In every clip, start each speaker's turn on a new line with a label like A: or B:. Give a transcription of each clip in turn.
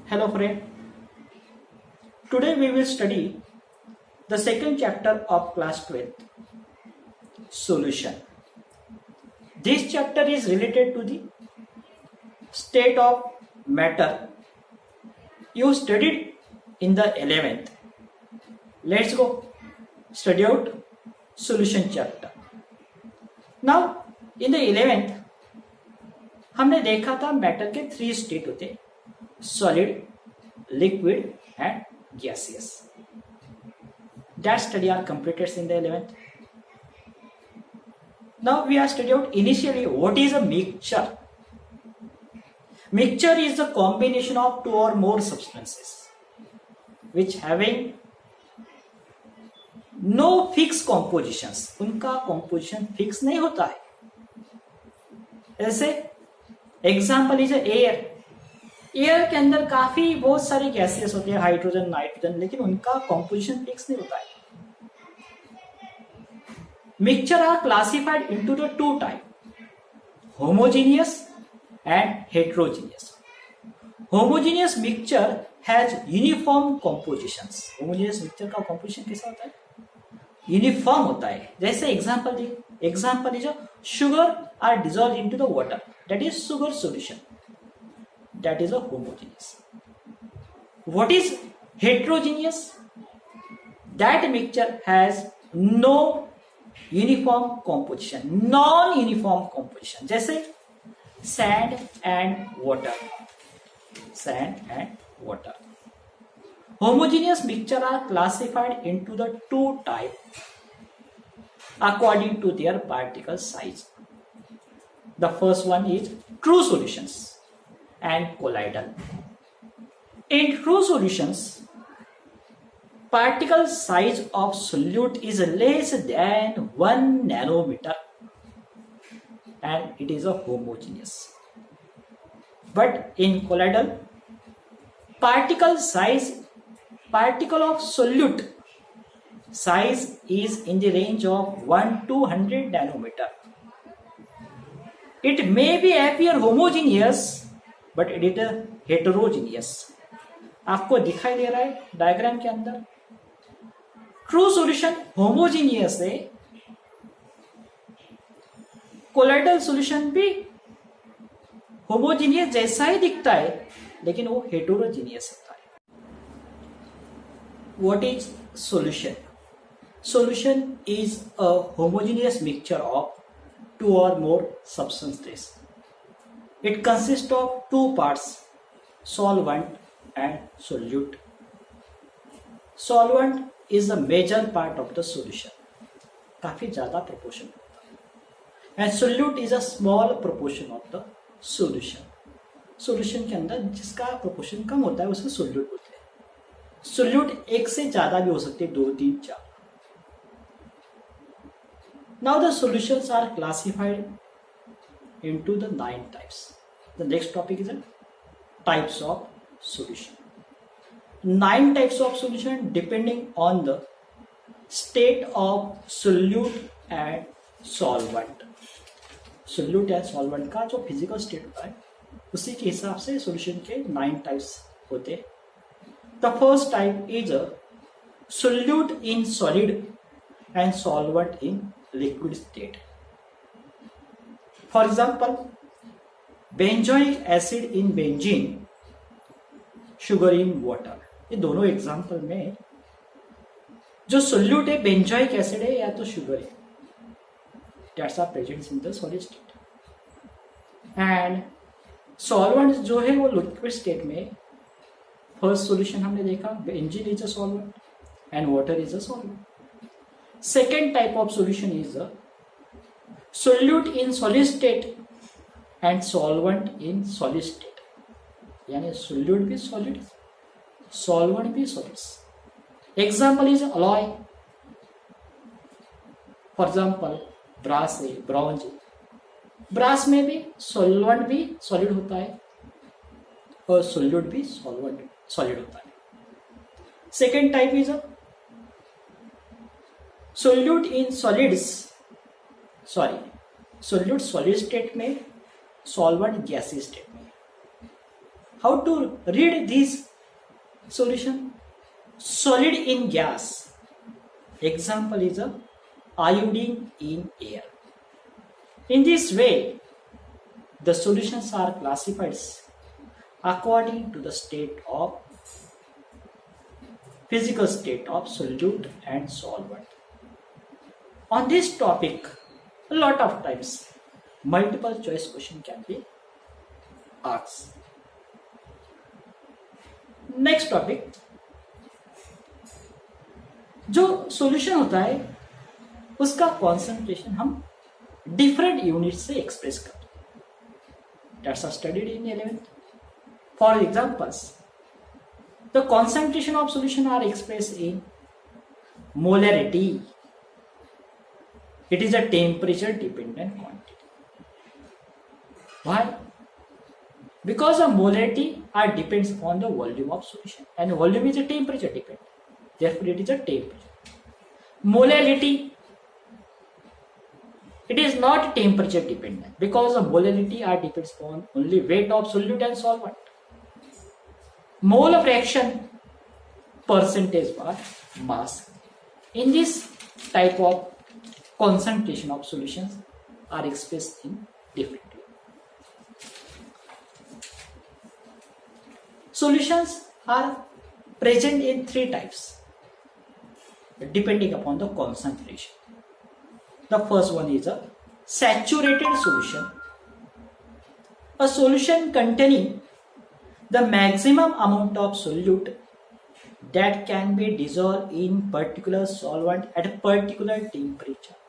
A: Hello friend, today we will study the second chapter of class 12th, solution. This chapter is related to the state of matter you studied in the 11th. Let's go study out solution chapter. Now in the 11th हमने देखा था matter के 3 state होते, solid, liquid and gaseous. That study are completed in the 11th. Now we are studying out initially what is a mixture. Mixture is the combination of two or more substances which having no fixed compositions. उनका composition fix नहीं होता है. ऐसे example is air. Air के अंदर काफी बहुत सारे गैसेस होते हैं, हाइड्रोजन, नाइट्रोजन, लेकिन उनका कॉम्पोजिशन फिक्स नहीं होता है. Mixture are classified into the two type, homogeneous and heterogeneous. Homogeneous mixture has uniform compositions. Homogeneous mixture का कॉम्पोजिशन कैसा होता है? यूनिफॉर्म होता है. जैसे example is sugar are dissolve into the water, that is sugar solution. That is a homogeneous. What is heterogeneous? That mixture has no uniform composition, non-uniform composition. जैसे sand and water. Homogeneous mixture are classified into the two types according to their particle size. The first one is true solutions and colloidal. In true solutions, particle size of solute is less than 1 nanometer and it is a homogeneous. But in colloidal, particle of solute size is in the range of 1 to 100 nanometer. It may be appear homogeneous but it is heterogeneous. आपको दिखाई दे रहा है diagram के अंदर. True solution homogeneous है, colloidal solution भी homogeneous जैसा ही दिखता है, लेकिन वो हेटेरोजीनियस होता है. What is solution? Solution is a homogeneous mixture of two or more substances. It consists of two parts, solvent and solute. Solvent is the major part of the solution. काफी ज्यादा proportion होता है. And solute is a small proportion of the solution. Solution के अंदर जिसका proportion कम होता है उसे solute बोलते हैं. Solute एक से ज्यादा भी हो सकते हैं, 2, 3, 4. Now the solutions are classified into the 9 types. The next topic is types of solution. 9 types of solution depending on the state of solute and solvent. Solute and solvent का जो physical state होता है उसी के हिसाब से solution के 9 types होते हैं. The first type is a solute in solid and solvent in liquid state. For example, benzoic acid in benzene, sugar in water. ये दोनों एग्जाम्पल में जो सोल्यूट है बेंजोइक एसिड है या तो शुगर है, that's are present in the solid state. And solvent जो है वो लिक्विड स्टेट में. फर्स्ट सॉल्यूशन हमने देखा, benzene is a solvent and water is a solvent. Second type of solution is a solute in solid state and solvent in solid state. यानी solute भी solid, solvent भी solids. Example is alloy. For example, brass है, bronze है. Brass में भी solvent भी solid होता है और solute भी solid होता है. Second type is a solute in solids. Solute solid state में, सॉल्वेंट गैसी स्टेट में. how to read this solution? Solid in gas. Example is a iodine in air. In this way, the solutions are classified according to the physical state of solute and solvent. On this topic, a lot of times multiple choice question can be asked. Next topic, जो solution होता है उसका concentration हम different unit से express करते हैं. That's are studied in 11th. For examples, the concentration of solution are express in molarity. It is a temperature dependent quantity. Why? Because the molarity depends on the volume of solution, and volume is a temperature dependent. Therefore, it is a temperature. Molality, it is not temperature dependent because the molality depends on only weight of solute and solvent. Mole fraction, percentage by mass. In this type of concentration of solutions are expressed in different. Solutions are present in three types depending upon the concentration. The first one is a saturated solution. A solution containing the maximum amount of solute that can be dissolved in particular solvent at a particular temperature.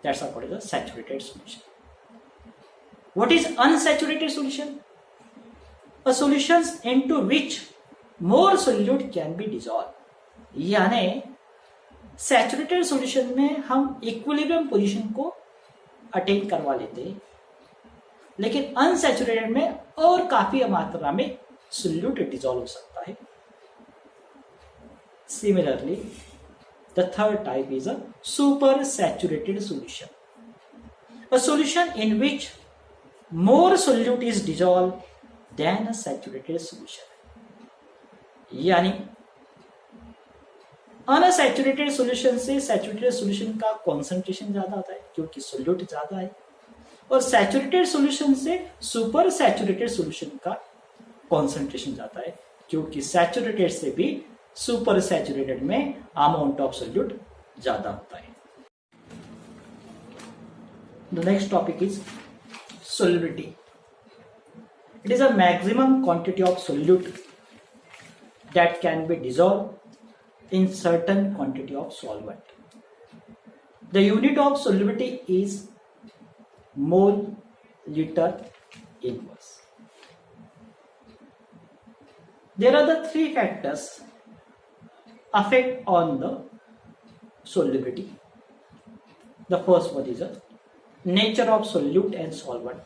A: That's called as a saturated solution. What is unsaturated solution? A solutions into which more solute can be dissolved. यानी saturated solution में हम equilibrium position को attain करवा लेते हैं, लेकिन unsaturated में और काफी मात्रा में सोल्यूट डिसॉल्व हो सकता है. Similarly, the third type is a super saturated solution. A solution in which more solute is dissolve than a saturated solution. यानी अनसैचुरेटेड सॉल्यूशन से सैचुरेटेड सॉल्यूशन का कॉन्सेंट्रेशन ज्यादा आता है क्योंकि सोल्यूट ज्यादा है, और सैचुरेटेड सॉल्यूशन से सुपर सैचुरेटेड सॉल्यूशन का कॉन्सेंट्रेशन ज्यादा है क्योंकि सैचुरेटेड से भी सुपर सैचुरेटेड में अमाउंट ऑफ सोल्यूट ज्यादा होता है. The next topic is solubility. It is a maximum quantity of solute that can be dissolved in certain quantity of solvent. The unit of solubility is mole liter inverse. There are the three factors affect on the solubility. The first one is the nature of solute and solvent.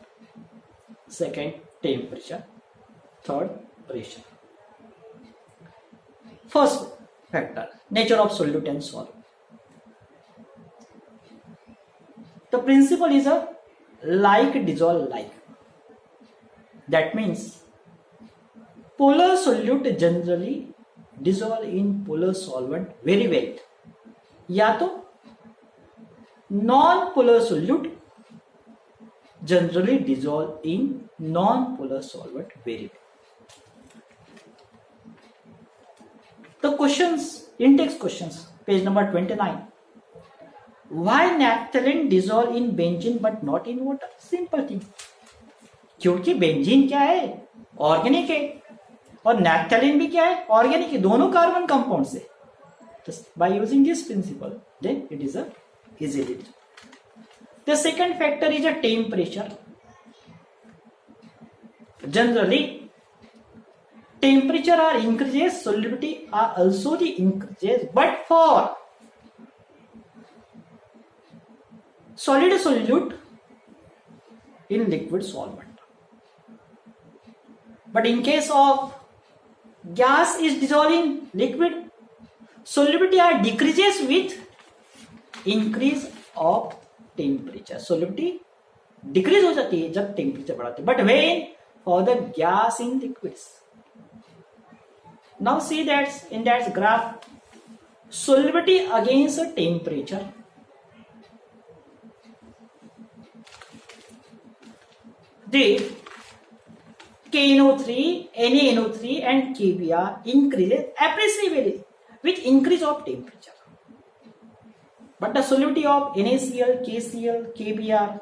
A: Second, temperature. Third, pressure. First factor, nature of solute and solvent. The principle is a like dissolve like. That means polar solute generally dissolve in polar solvent very well, या तो non-polar solute generally dissolve in non-polar solvent very well. The questions, index questions, page number 29. Why naphthalene dissolve in benzene but not in water? Simple thing. क्योंकि benzene क्या है, organic है, और naphthalene भी क्या है, ऑर्गेनिक है, दोनों कार्बन कंपाउंड से. By using this principle, then it is a easily. The second factor is a temperature. Generally, temperature are increases, solubility are also the increases, but for solid solute in liquid solvent. But in case of gas is dissolving liquid, solubility are decreases with increase of temperature. Solubility decrease हो जाती है जब temperature बढ़ाते हैं. But when for the gas in liquids. Now see that in that graph, solubility against temperature. The KNO3, NaNO3 and KBr increases appreciably with increase of temperature. But the solubility of NaCl, KCl, KBr,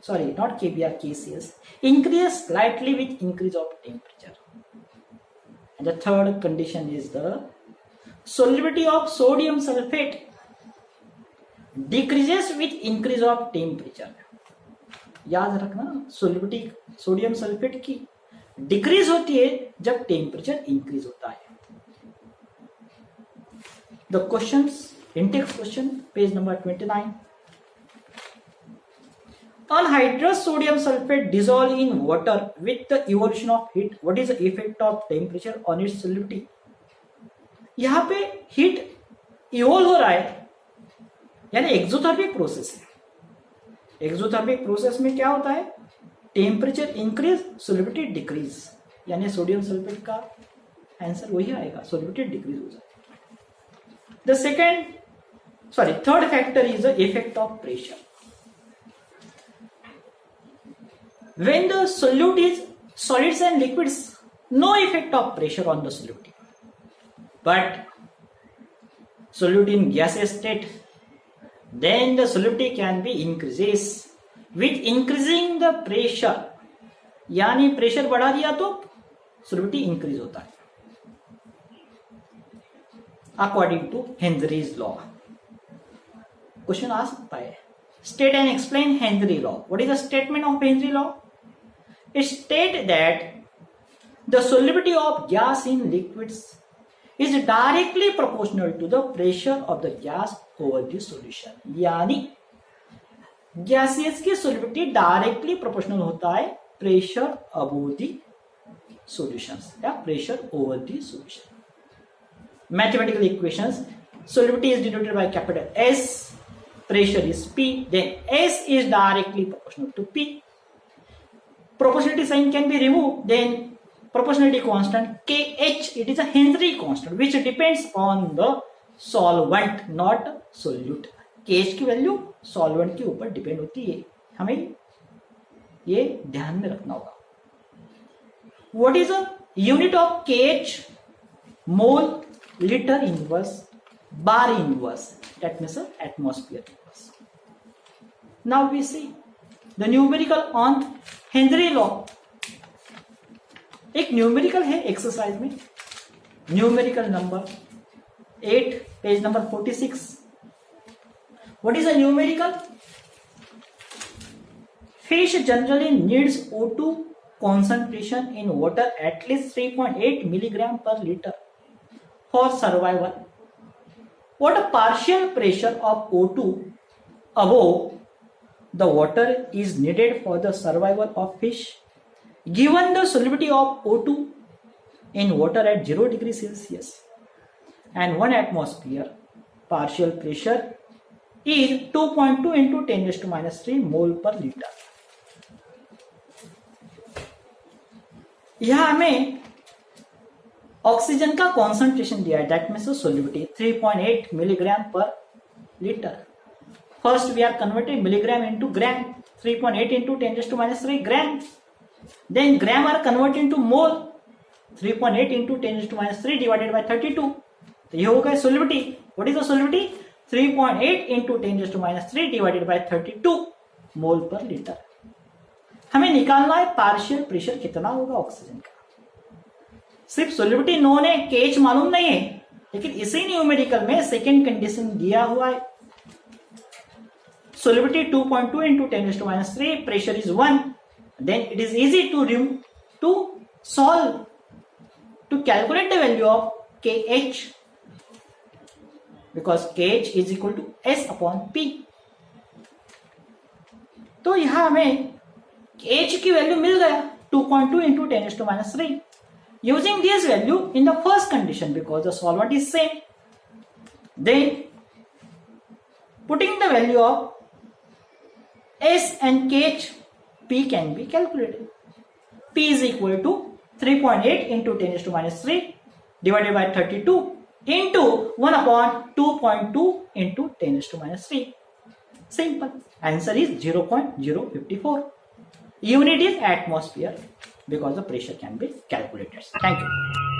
A: sorry, not KBr, KCl, increases slightly with increase of temperature. And the third condition is the solubility of sodium sulfate decreases with increase of temperature. याद रखना, solubility sodium sulphate की decrease होती है जब temperature increase होता है. The questions, Intex question, page number 29. Anhydrous sodium sulfate dissolve in water with the evolution of heat. What is the effect of temperature on its solubility? यहाँ पे heat evolve हो रहा है, यानी एक्सोथर्मिक प्रोसेस है. Exothermic process में क्या होता है? टेम्परेचर इंक्रीज, सोलिबिलिटी डिक्रीज, यानी सोडियम सल्फेट का आंसर वही आएगा, सोलिबिलिटी डिक्रीज हो जाएगा. The third factor is the effect of pressure. When the solute is solids and liquids, no effect of pressure on the solubility. But solute in gaseous state, then the solubility can be increases with increasing the pressure. यानी pressure बढ़ा दिया तो solubility increase होता है. According to Henry's law. Question आ सकता है. State and explain Henry law. What is the statement of Henry law? It states that the solubility of gas in liquids is directly proportional to the pressure of the gas over the solution. यानी gases की solubility directly proportional होता है pressure above the solutions या pressure over the solution. Mathematical equations: solubility is denoted by capital S, pressure is P, then S is directly proportional to P. Proportionality sign can be removed, then proportionality constant Kh, it is a Henry constant which depends on the solvent, not solute. Kh की value solvent के ऊपर depend होती है, हमें ये ध्यान में रखना होगा. What is a unit of Kh? Mole, liter inverse, bar inverse, that means atmosphere inverse. Now we see the numerical on Henry law. एक न्यूमेरिकल है एक्सरसाइज में, numerical number 8, page number 46. What is a numerical? Fish generally needs O2 concentration in water at least 3.8 milligram per liter for survival. What a partial pressure of O2 above the water is needed for the survival of fish given the solubility of O2 in water at 0 degrees Celsius and 1 atmosphere. Partial pressure is 2.2 into 10 raised to minus 3 mole per liter. यहां हमें oxygen का concentration दिया है, that means solubility 3.8 milligram पर litre. First we are converting milligram into gram, 3.8 into 10 raised to minus 3 gram. Then gram are converted into mole, 3.8 into 10 raised to minus 3 divided by 32. तो ये हो गया solubility. What is the solubility? 3.8 into 10 raised to minus 3 divided by 32 mole per liter. हमें निकालना है partial pressure कितना होगा oxygen का. सिर्फ solubility नोन है, KH मालूम नहीं है, लेकिन इसी न्यूमेरिकल में सेकेंड कंडीशन दिया हुआ है. Solubility 2.2 into 10 raised to minus 3, pressure is 1. Then it is easy to solve, to calculate the value of KH, because KH is equal to S upon P. तो यहां हमें KH की value मिल गया 2.2 into 10 raised to minus 3. Using this value in the first condition because the solvent is same, then putting the value of S and KH, P can be calculated. P is equal to 3.8 into 10 to minus 3 divided by 32 into 1 upon 2.2 into 10 to minus 3. Simple. Answer is 0.054. Unit is atmosphere because the pressure can be calculated. Thank you.